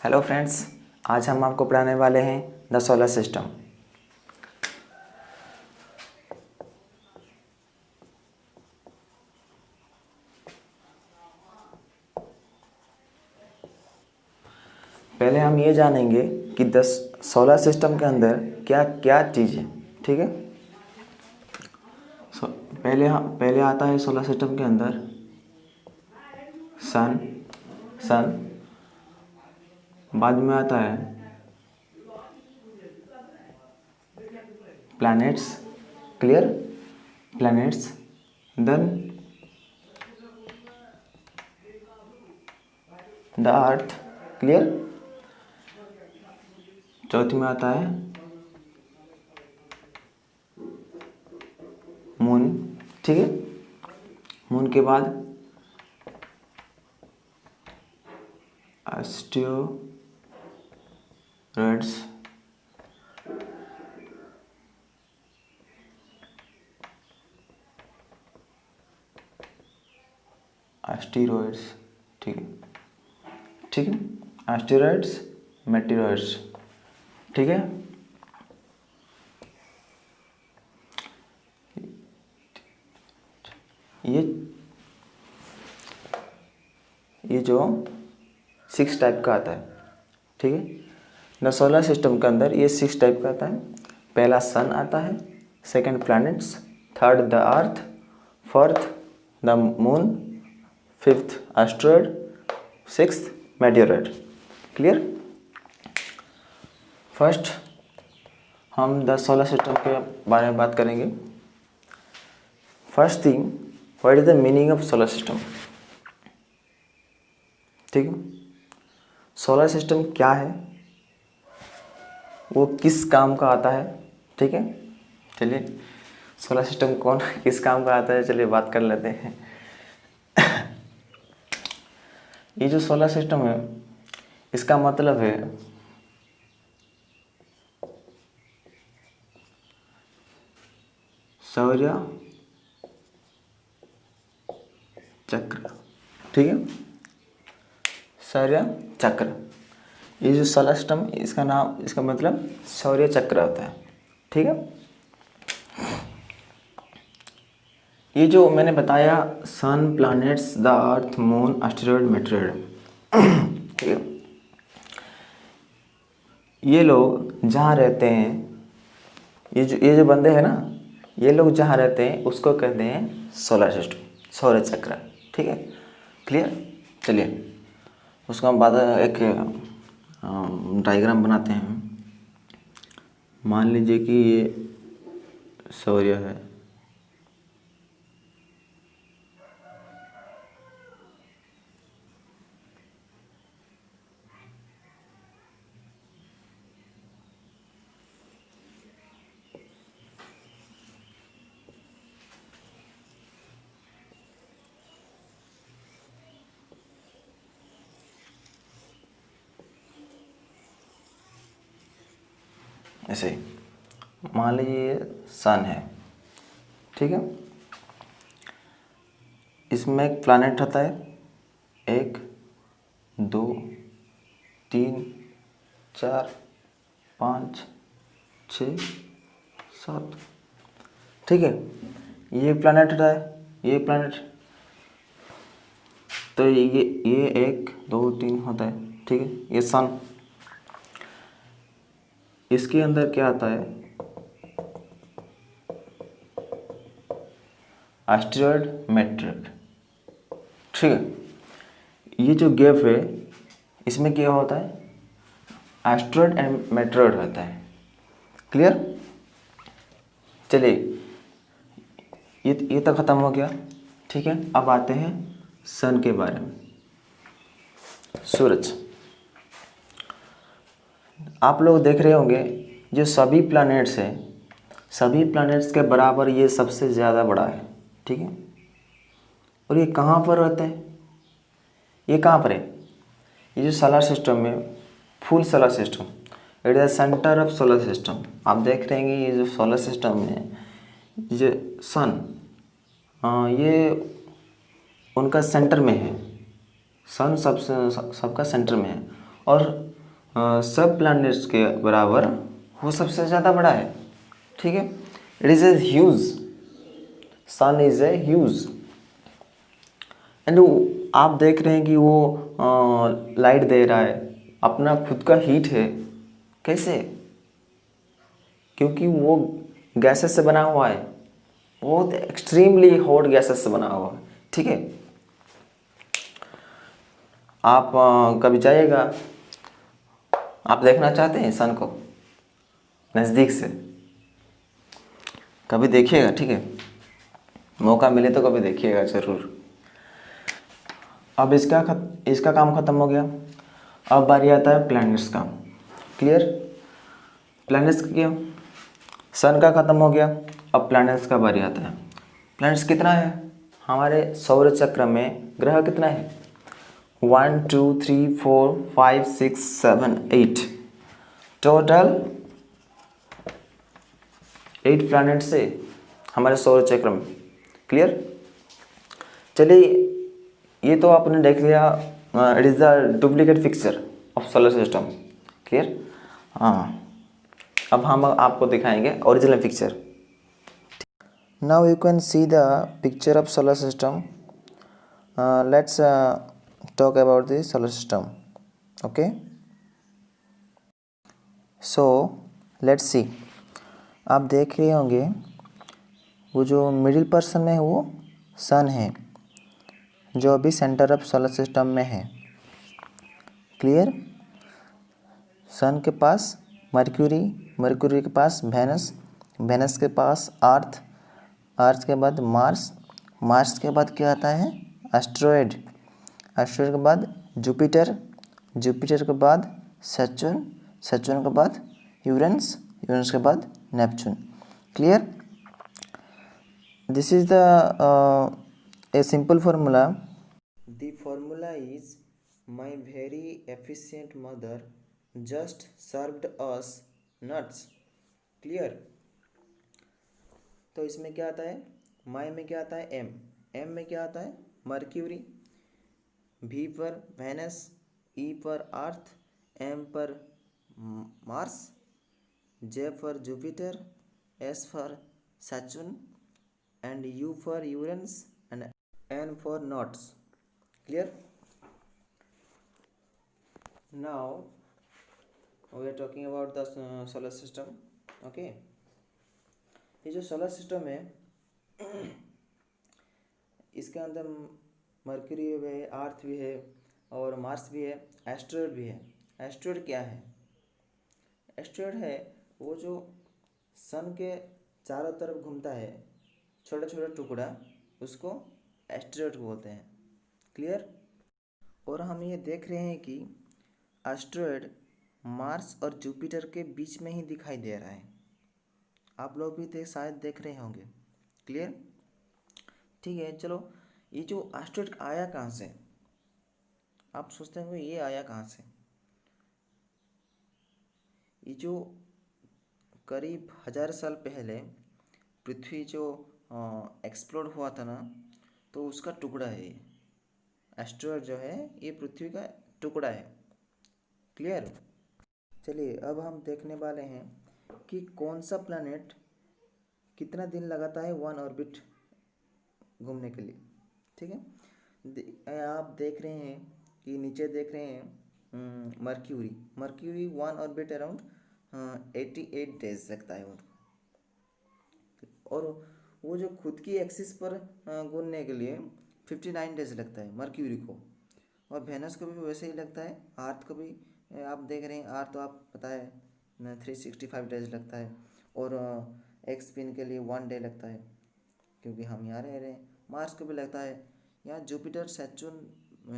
Hello friends, आज हम आपको पढ़ाने वाले हैं द सोलर सिस्टम। पहले हम ये जानेंगे कि द सोलर सिस्टम के अंदर क्या क्या चीज़ है। ठीक है, पहले आता है सोलर सिस्टम के अंदर सन। बाद में आता है planets, clear, planets. Then the earth, clear. चौथी में आता है मून, ठीक है। मून के बाद एस्टेरॉइड्स, ठीक है, एस्टेरॉइड्स, मेटेरॉइड्स, ठीक है। ये जो 6 टाइप का आता है, ठीक है। द सोलर सिस्टम के अंदर ये 6 टाइप का आता है। पहला सन आता है, second planets, third the earth, fourth the moon, fifth asteroid, sixth meteoroid, clear. First हम द सोलर सिस्टम के बारे में बात करेंगे। First thing, what is the meaning of solar system, ठीक है। सोलर सिस्टम क्या है, वो किस काम का आता है, ठीक है। चलिए, सोलर सिस्टम कौन किस काम का आता है, चलिए बात कर लेते हैं। ये जो सोलर सिस्टम है, इसका मतलब है सौर चक्र, ठीक है, सौर चक्र। ये जो सोलर सिस्टम, इसका मतलब सौर चक्र होता है, ठीक है। ये जो मैंने बताया, sun, planets, the earth, moon, asteroid, meteoroid, ठीक है। ये लोग जहाँ रहते हैं, ये जो बंदे हैं ना, ये लोग जहाँ रहते हैं उसको कहते हैं सोलर सिस्टम, सौर चक्र, ठीक है, क्लियर। चलिए, उसको हम बाद एक डायग्राम बनाते हैं। मान लीजिए कि ये सूर्य है, ऐसे ही मान लीजिए ये सन है, ठीक है। इसमें एक प्लैनेट होता है, 1 2 3 4 5 6 7, ठीक है। ये प्लैनेट होता है, ये प्लैनेट, तो ये 1 2 3 होता है, ठीक है। ये सन, इसके अंदर क्या आता है, एस्टेरॉइड, मेटेरॉइड, ठीक है। ये जो गैप है, इसमें क्या होता है, एस्टेरॉइड एंड मेटेरॉइड होता है, क्लियर। चलिए, ये तो ख़त्म हो गया, ठीक है। अब आते हैं सन के बारे में। सूरज, आप लोग देख रहे होंगे, जो सभी प्लैनेट्स हैं, सभी प्लैनेट्स के बराबर ये सबसे ज़्यादा बड़ा है, ठीक है। और ये कहाँ पर रहता है, ये कहाँ पर है, ये जो सोलर सिस्टम में, full solar system, it is the centre of solar system. आप देख रहे हैं ये जो सोलर सिस्टम है, ये सन, ये उनका सेंटर में है, सन सबका सेंटर में है। और सब प्लैनेट्स के बराबर वो सबसे ज़्यादा बड़ा है, ठीक है। It is a huge, sun is a huge, and आप देख रहे हैं कि वो लाइट दे रहा है, अपना खुद का हीट है। कैसे? क्योंकि वो गैसेस से बना हुआ है, बहुत एक्सट्रीमली हॉट गैसेस से बना हुआ है, ठीक है। आप कभी जाइएगा, आप देखना चाहते हैं सन को नज़दीक से, कभी देखिएगा, ठीक है। मौका मिले तो कभी देखिएगा ज़रूर। अब इसका काम ख़त्म हो गया। अब बारी आता है प्लैनेट्स का। क्लियर? प्लैनेट्स का क्या, सन का ख़त्म हो गया, अब प्लैनेट्स का बारी आता है। प्लैनेट्स कितना है हमारे सौर चक्र में? ग्रह कितना है? 1 2 3 4 5 6 7 8, टोटल 8 प्लैनेट्स है हमारे सौर चक्र में। क्लियर? चलिए, ये तो आपने देख लिया, it is the duplicate picture of solar system. Clear? हाँ, अब हम आपको दिखाएंगे original picture. Now you can see the picture of solar system. Let's talk about the solar system. Okay, so let's see. आप देख रहे होंगे वो जो मिडिल पर्सन में है वो सन है, जो अभी सेंटर ऑफ सोलर सिस्टम में है। क्लियर? सन के पास मर्क्यूरी, मर्क्यूरी के पास वेनस, वेनस के पास अर्थ, अर्थ के बाद मार्स, मार्स के बाद क्या आता है? एस्ट्रॉयड, एस्ट्रॉयड के बाद जुपिटर, जुपिटर के बाद सैटर्न, सैटर्न के बाद यूरेनस, यूरेनस के बाद Neptune. Clear? This is the a simple formula. The formula is, my very efficient mother just served us nuts. Clear? तो इसमें क्या आता है? माई में क्या आता है? एम, एम में क्या आता है? मर्क्यूरी, भी पर वेनस, ई पर अर्थ, एम पर Mars, J for Jupiter, S for Saturn, and you for Uranus, and N for knots. Clear? Now we are talking about the solar system. Okay, ये जो सोलर सिस्टम है इसके अंदर मर्क्यूरी भी है, अर्थ भी है और मार्स भी है, एस्ट्रॉयड भी है। एस्ट्रॉयड क्या है? एस्ट्रॉयड है वो जो सन के चारों तरफ घूमता है, छोटा छोटा टुकड़ा, उसको एस्ट्रॉयड बोलते हैं। क्लियर? और हम ये देख रहे हैं कि एस्ट्रॉयड मार्स और जुपिटर के बीच में ही दिखाई दे रहा है। आप लोग भी शायद देख रहे होंगे। क्लियर? ठीक है, चलो, ये जो एस्ट्रॉयड आया कहाँ से? आप सोचते होंगे ये आया कहाँ से? ये जो करीब 1000 साल पहले पृथ्वी जो एक्सप्लोड हुआ था ना, तो उसका टुकड़ा है ये। एस्ट्रॉयड जो है ये पृथ्वी का टुकड़ा है। क्लियर? चलिए, अब हम देखने वाले हैं कि कौन सा प्लैनेट कितना दिन लगाता है वन ऑर्बिट घूमने के लिए। ठीक है, आप देख रहे हैं कि नीचे देख रहे हैं mercury, mercury one orbit around 88 days लगता है और वो जो खुद की एक्सिस पर घूमने के लिए 59 डेज लगता है मर्क्यूरी को। और वेनस को भी वैसे ही लगता है, अर्थ को भी आप देख रहे हैं, अर्थ तो आप पता है 365 डेज लगता है। और एक स्पिन के लिए 1 डे लगता है क्योंकि हम यहाँ रह रहे हैं। मार्स को भी लगता है, यहाँ Jupiter, Saturn,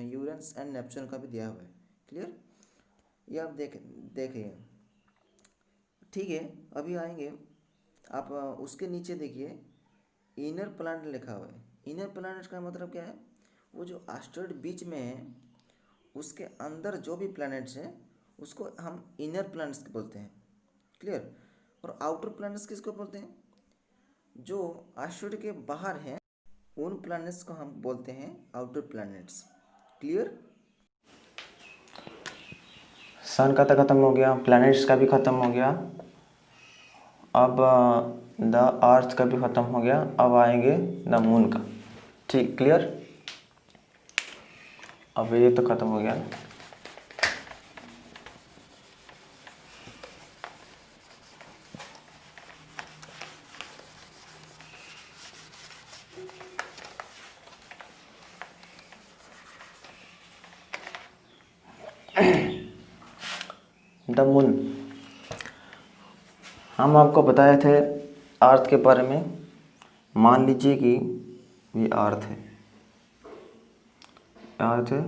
Uranus and Neptune का भी दिया हुआ है। क्लियर? ये आप देखिए। ठीक है, अभी आएंगे आप उसके नीचे देखिए इनर प्लैनेट लिखा हुआ है। इनर प्लैनेट का मतलब क्या है? वो जो एस्ट्रॉयड बीच में है उसके अंदर जो भी प्लैनेट्स हैं उसको हम इनर प्लैनेट्स बोलते हैं। क्लियर? और आउटर प्लैनेट्स किसको बोलते हैं? जो एस्ट्रॉयड के बाहर हैं उन प्लैनेट्स को हम बोलते हैं आउटर प्लैनेट्स। क्लियर? सन का तो ख़त्म हो गया, प्लैनेट्स का भी ख़त्म हो गया, अब द अर्थ का भी ख़त्म हो गया, अब आएंगे द मून का। ठीक, क्लियर। अब ये तो ख़त्म हो गया ना। द मून, हम आपको बताए थे अर्थ के बारे में। मान लीजिए कि ये अर्थ है, अर्थ है,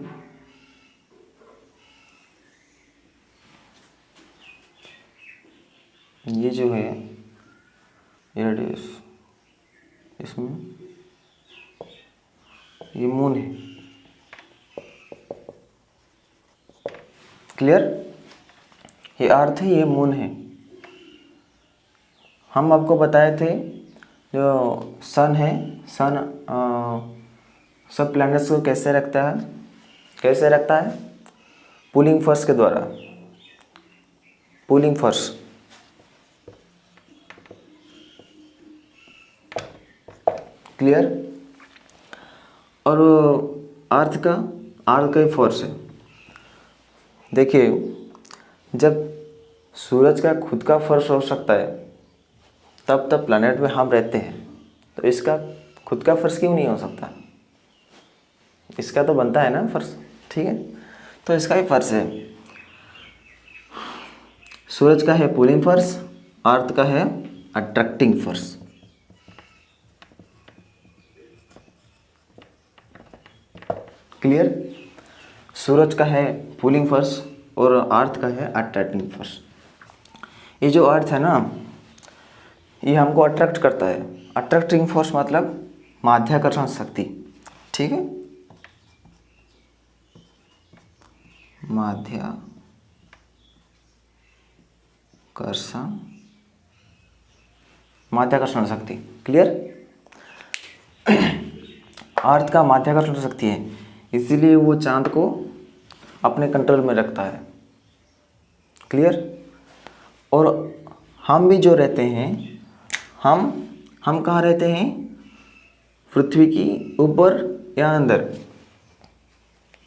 ये जो है रेडियस, इसमें ये मून है। क्लियर। ये अर्थ है, ये मून है। हम आपको बताए थे जो सन है, सन सब प्लैनेट्स को कैसे रखता है, कैसे रखता है? पुलिंग फोर्स के द्वारा, पुलिंग फोर्स। क्लियर। और अर्थ का ही फोर्स है। देखिए, जब सूरज का खुद का फोर्स हो सकता है तब प्लैनेट में हम रहते हैं, तो इसका खुद का फोर्स क्यों नहीं हो सकता? इसका तो बनता है ना फोर्स, ठीक है। तो इसका ही फोर्स है। सूरज का है पुलिंग फोर्स, अर्थ का है अट्रैक्टिंग फोर्स। क्लियर। सूरज का है पुलिंग फोर्स और अर्थ का है अट्रैक्टिंग फोर्स। ये जो अर्थ है ना, ये हमको अट्रैक्ट करता है। अट्रैक्टिंग फोर्स मतलब माध्याकर्षण शक्ति, ठीक है। माध्याकर्षण शक्ति। क्लियर। अर्थ का माध्याकर्षण शक्ति है, इसीलिए वो चांद को अपने कंट्रोल में रखता है। क्लियर। और हम भी जो रहते हैं, हम कहाँ रहते हैं? पृथ्वी की ऊपर या अंदर?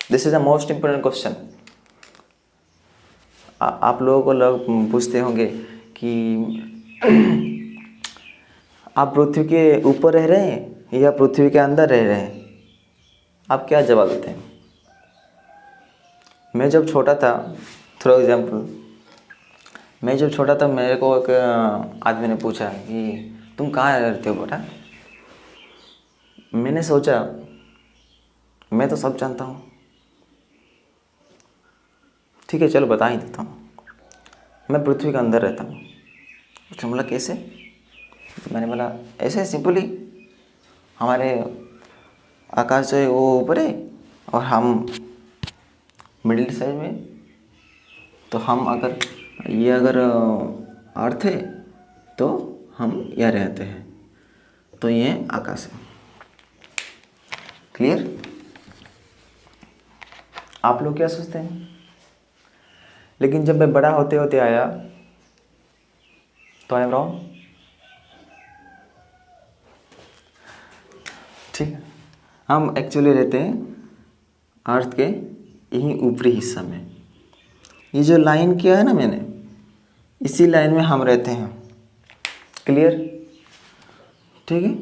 This is the most important question. आप लोगों को लोग पूछते होंगे कि आप पृथ्वी के ऊपर रह रहे हैं या पृथ्वी के अंदर रह रहे हैं? आप क्या जवाब देते हैं? मैं जब छोटा था, फॉर एग्जाम्पल, मैं जब छोटा था, मेरे को एक आदमी ने पूछा कि तुम कहाँ रहते हो बेटा? मैंने सोचा मैं तो सब जानता हूँ, ठीक है चलो बता ही देता हूँ, मैं पृथ्वी के अंदर रहता हूँ। उसने बोला कैसे? मैंने बोला ऐसे सिंपली, हमारे आकाश जो है वो ऊपर है और हम मिडिल साइड में, तो हम अगर अर्थ है तो हम यहाँ रहते हैं, तो ये आकाश है। क्लियर। आप लोग क्या सोचते हैं? लेकिन जब मैं बड़ा होते होते आया तो आई एम रॉन्ग, ठीक है। हम एक्चुअली रहते हैं अर्थ के यहीं ऊपरी हिस्सा में। ये जो लाइन किया है ना मैंने, इसी लाइन में हम रहते हैं। क्लियर। ठीक है।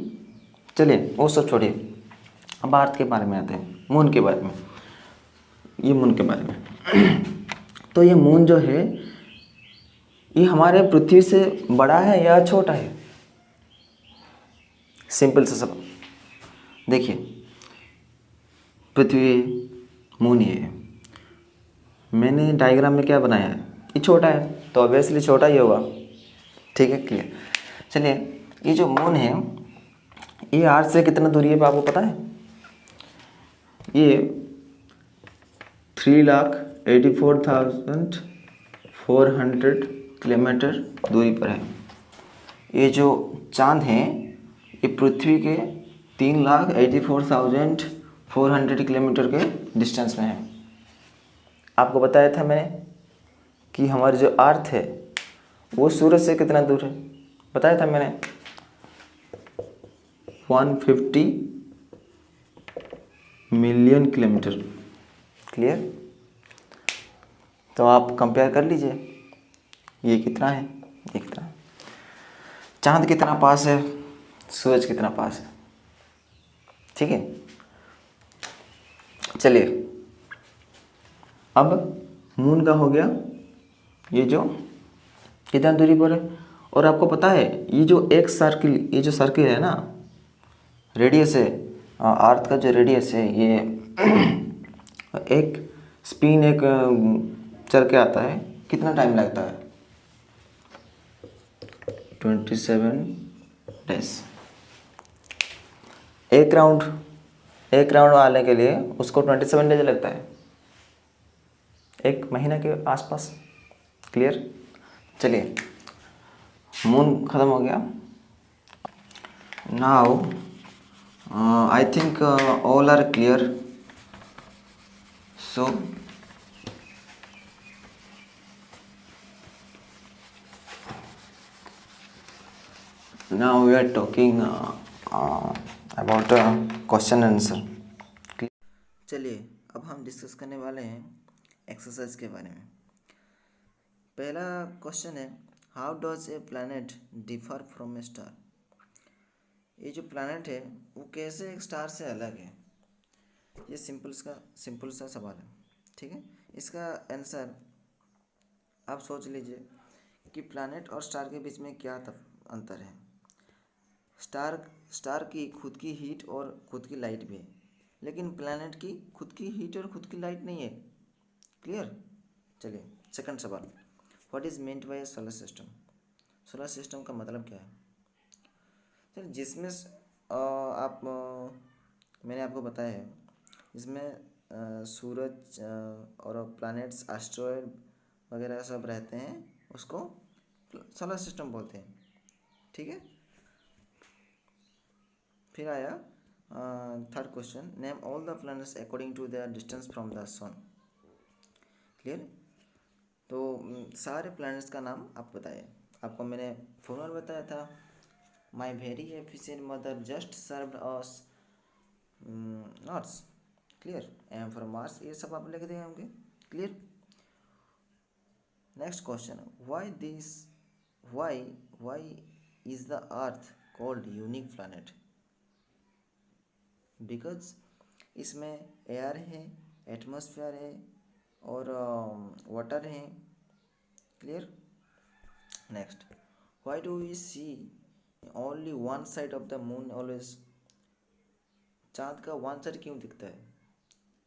चलिए वो सब छोड़िए, अब अर्थ के बारे में आते हैं, मून के बारे में। ये मून के बारे में तो ये मून जो है, ये हमारे पृथ्वी से बड़ा है या छोटा है? सिंपल सा सब। देखिए, पृथ्वी, मून ये है। मैंने डायग्राम में क्या बनाया है? ये छोटा है तो ऑब्वियसली छोटा ही होगा, ठीक है। क्लियर। चलिए, ये जो मून है ये अर्थ से कितना दूरी है आपको पता है? ये 3,84,400 किलोमीटर दूरी पर है। ये जो चांद है ये पृथ्वी के 3,84,400 किलोमीटर के डिस्टेंस में है। आपको बताया था मैंने, कि हमारी जो अर्थ है वो सूरज से कितना दूर है, बताया था मैंने 150 मिलियन किलोमीटर। क्लियर? तो आप कंपेयर कर लीजिए, ये कितना है, ये कितना। चांद कितना पास है, सूरज कितना पास है। ठीक है, चलिए अब मून का हो गया, ये जो कितना दूरी पर है। और आपको पता है ये जो एक सर्किल, ये जो सर्किल है ना, रेडियस है, अर्थ का जो रेडियस है ये एक स्पिन एक चल के आता है, कितना टाइम लगता है 27 डेज। एक राउंड आने के लिए उसको 27 डेज लगता है, एक महीना के आसपास। क्लियर? चलिए मून ख़त्म हो गया। Now I think all are clear. So now we are talking about question answer. चलिए अब हम डिस्कस करने वाले हैं एक्सरसाइज के बारे में। पहला क्वेश्चन है, how does a planet differ from A star. ये जो प्लैनेट है वो कैसे एक स्टार से अलग है। ये सिंपल सा सवाल है। ठीक है, इसका आंसर आप सोच लीजिए कि प्लैनेट और स्टार के बीच में क्या अंतर है। स्टार की खुद की हीट और खुद की लाइट भी है, लेकिन प्लैनेट की खुद की हीट और खुद की लाइट नहीं है। क्लियर? चलिए सेकंड सवाल, what is meant by solar system. Solar system का मतलब क्या है? सर जिसमें मैंने आपको बताया है, इसमें सूरज और प्लैनेट्स, एस्ट्रॉयड वगैरह सब रहते हैं, उसको सोलर सिस्टम बोलते हैं। ठीक है, फिर आया third question, name all the planets according to their distance from the sun. Clear? तो सारे प्लैनेट्स का नाम आप बताइए। आपको मैंने फॉर्मूला बताया था, my very efficient mother just served us nuts. Clear? M for Mars, ये सब आप लिख दिए होंगे। Clear? Next question, why is the earth called unique planet. Because इसमें एयर है, एटमॉस्फेयर है और वाटर है। Clear? Next, why do we see only one side of the moon always. चाँद का वन साइड क्यों दिखता है?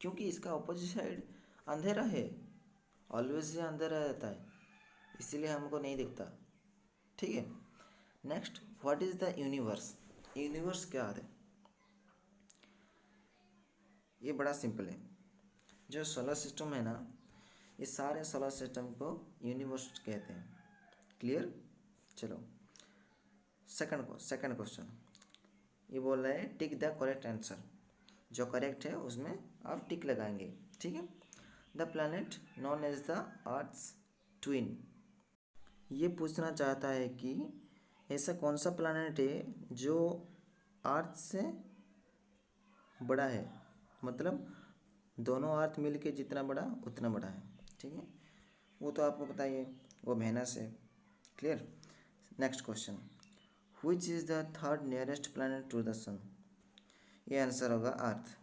क्योंकि इसका अपोजिट साइड अंधेरा है, ऑलवेज ये अंधेरा रहता है, इसीलिए हमको नहीं दिखता। ठीक है, next, what is the universe. Universe क्या है? ये बड़ा सिंपल है। जो सोलर सिस्टम है ना, ये सारे सोलर सिस्टम को यूनिवर्स कहते हैं। क्लियर? चलो सेकंड क्वेश्चन, ये बोल रहा है टिक द करेक्ट आंसर। जो करेक्ट है उसमें आप टिक लगाएंगे। ठीक है, the planet known as the earth's twin. ये पूछना चाहता है कि ऐसा कौन सा प्लैनेट है जो अर्थ से बड़ा है, मतलब दोनों अर्थ मिल के जितना बड़ा उतना बड़ा है। ठीक है, वो तो आपको बताइए, वो वेनस है। Clear? Next question, which is the third nearest planet to the sun. ये आंसर होगा earth.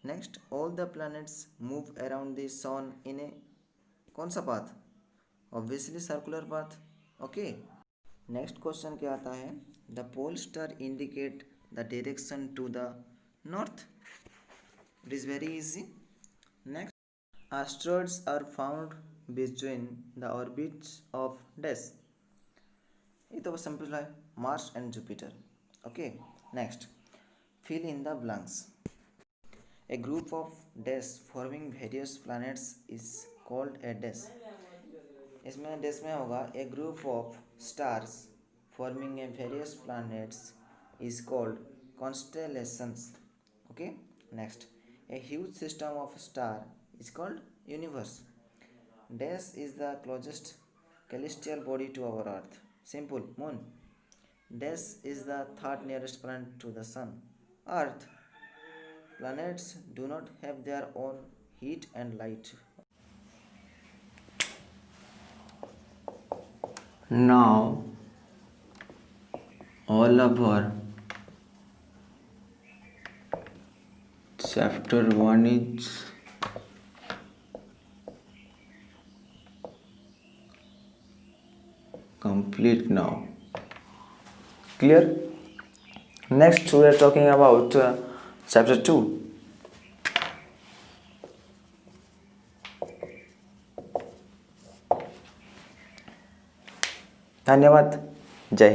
Next, all the planets move around the sun in a कौन सा पाथ? Obviously circular path. Okay, next question क्या आता है, the pole star indicate the direction to the north. It is very easy. Next, asteroids are found between the orbits of dash। ये तो simple है, Mars and Jupiter. Okay, next, fill in the blanks। A group of dash forming various planets is called a dash। इसमें dash में होगा a group of stars forming a various planets is called constellations। Okay, next, a huge system of star is called universe। Dash is the closest celestial body to our Earth. Simple. Moon. Dash is the third nearest planet to the Sun. Earth. Planets do not have their own heat and light. Now, all of our chapter 1 is complete now. Clear? Next we are talking about chapter 2. धन्यवाद. जय हिंद.